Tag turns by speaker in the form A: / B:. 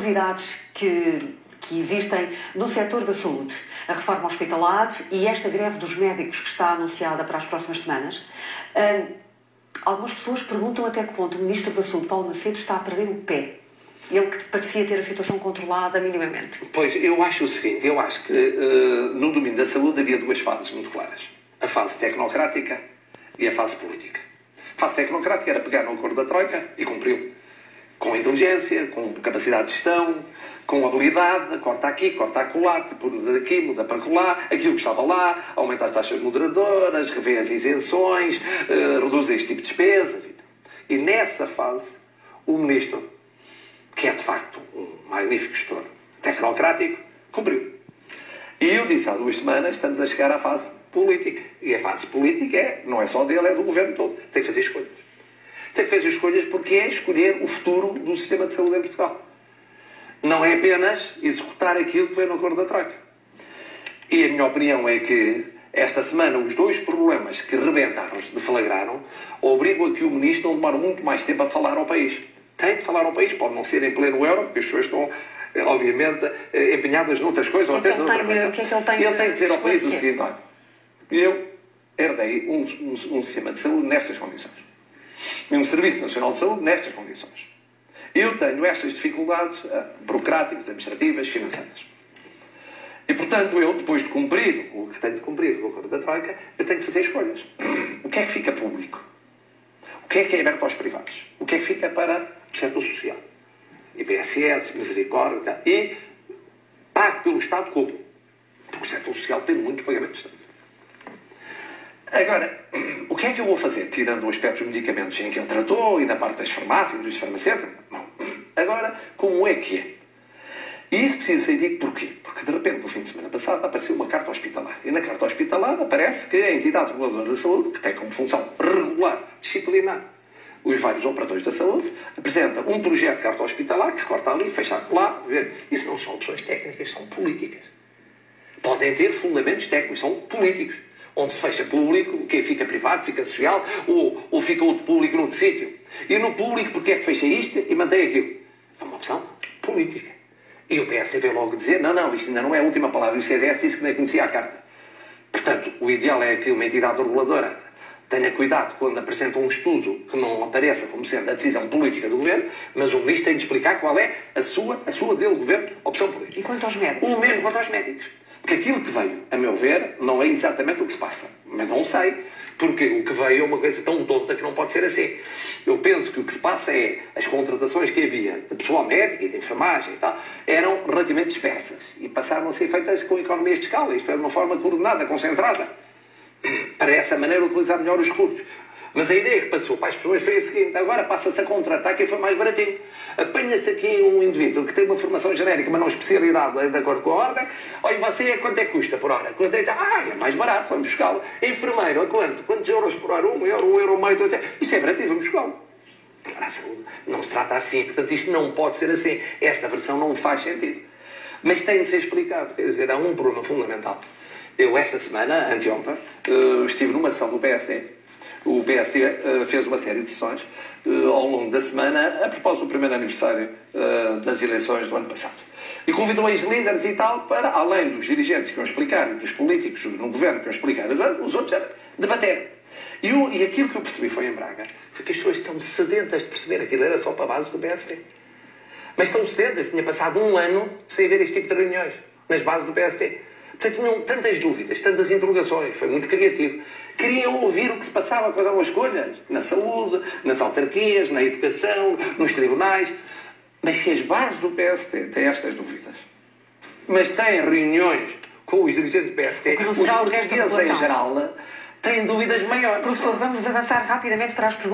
A: novidades que existem no setor da saúde. A reforma hospitalar e esta greve dos médicos que está anunciada para as próximas semanas. Algumas pessoas perguntam até que ponto o Ministro da Saúde, Paulo Macedo, está a perder o pé. Ele que parecia ter a situação controlada minimamente.
B: Pois, eu acho o seguinte, eu acho que no domínio da saúde havia duas fases muito claras. A fase tecnocrática e a fase política. A fase tecnocrática era pegar no acordo da Troika e cumpri-lo. Com inteligência, com capacidade de gestão, com habilidade, corta aqui, corta acolá, muda daqui, muda para acolá, aquilo que estava lá, aumenta as taxas moderadoras, revê as isenções, reduz este tipo de despesas. E nessa fase, o Ministro, que é de facto um magnífico gestor tecnocrático, cumpriu. E eu disse há 2 semanas, estamos a chegar à fase política. E a fase política não é só dele, é do governo todo. Tem que fazer escolhas. Tem que fazer escolhas porque é escolher o futuro do sistema de saúde em Portugal. Não é apenas executar aquilo que veio no acordo da Troika. E a minha opinião é que esta semana os 2 problemas que rebentaram, deflagraram, obrigam a que o Ministro não demore muito mais tempo a falar ao país. Tem que falar ao país, pode não ser em pleno euro, porque as pessoas estão, obviamente, empenhadas noutras coisas, ou até noutra coisa. Ele tem que dizer ao país o seguinte: olha, eu herdei um sistema de saúde nestas condições. E um Serviço Nacional de Saúde nestas condições. Eu tenho estas dificuldades burocráticas, administrativas, financeiras. E, portanto, eu, depois de cumprir o que tenho de cumprir do acordo da Troika, eu tenho que fazer escolhas. O que é que fica público? O que é aberto aos privados? O que é que fica para o setor social? IPSS, Misericórdia, e pago pelo Estado como? Porque o setor social depende muito do pagamento do Estado. Agora, o que é que eu vou fazer? Tirando o aspecto dos medicamentos em que ele tratou e na parte das farmácias, dos farmacêuticos? Não. Agora, como é que é? E isso precisa ser dito porquê? Porque, de repente, no fim de semana passado, apareceu uma carta hospitalar. E na carta hospitalar aparece que a entidade reguladora da saúde, que tem como função regular, disciplinar os vários operadores da saúde, apresenta um projeto de carta hospitalar que corta ali, fecha lá. Isso não são opções técnicas, são políticas. Podem ter fundamentos técnicos, são políticos. Onde se fecha público, quem fica privado, fica social, ou fica outro público noutro sítio. E no público, porque é que fecha isto e mantém aquilo? É uma opção política. E o PSD veio logo dizer, não, isto ainda não é a última palavra. E o CDS disse que nem conhecia a carta. Portanto, o ideal é que uma entidade reguladora tenha cuidado quando apresenta um estudo que não apareça como sendo a decisão política do governo, mas o ministro tem de explicar qual é a sua dele, governo, opção política.
A: E quanto aos médicos?
B: O mesmo quanto aos médicos. Porque aquilo que veio, a meu ver, não é exatamente o que se passa. Mas não sei, porque o que veio é uma coisa tão tonta que não pode ser assim. Eu penso que o que se passa é as contratações que havia de pessoal médico e de enfermagem e tal, eram relativamente dispersas e passaram a ser feitas com economias de escala, isto é, de uma forma coordenada, concentrada, para essa maneira utilizar melhor os recursos. Mas a ideia que passou para as pessoas foi a seguinte: agora passa-se a contratar quem foi mais baratinho. Apanha-se aqui um indivíduo que tem uma formação genérica, mas não especialidade de acordo com a ordem. Olha, você quanto é que custa por hora? Quanto é? É mais barato, vamos buscá-lo. Enfermeiro, a quanto? Quantos euros por hora? 1 euro, 1 euro e meio, 2 euros. Isso é barato, vamos buscá-lo. Agora a saúde não se trata assim, portanto isto não pode ser assim. Esta versão não faz sentido. Mas tem de ser explicado, quer dizer, há um problema fundamental. Eu esta semana, anteontem, estive numa sessão do PSD. O PSD fez uma série de sessões ao longo da semana a propósito do primeiro aniversário das eleições do ano passado. E convidou ex-líderes e tal para, além dos dirigentes que iam explicar, dos políticos no governo que iam explicar, os outros debater. E aquilo que eu percebi foi em Braga, foi que as pessoas estão sedentas de perceber aquilo era só para a base do PSD. Mas estão sedentas, tinha passado 1 ano sem haver este tipo de reuniões nas bases do PSD. Portanto, tinham tantas dúvidas, tantas interrogações, foi muito criativo. Queriam ouvir o que se passava com as escolhas, na saúde, nas autarquias, na educação, nos tribunais. Mas se as bases do PSD têm estas dúvidas, mas têm reuniões com os dirigentes do PSD, os portugueses em geral têm dúvidas maiores.
A: Professor, vamos avançar rapidamente para as perguntas.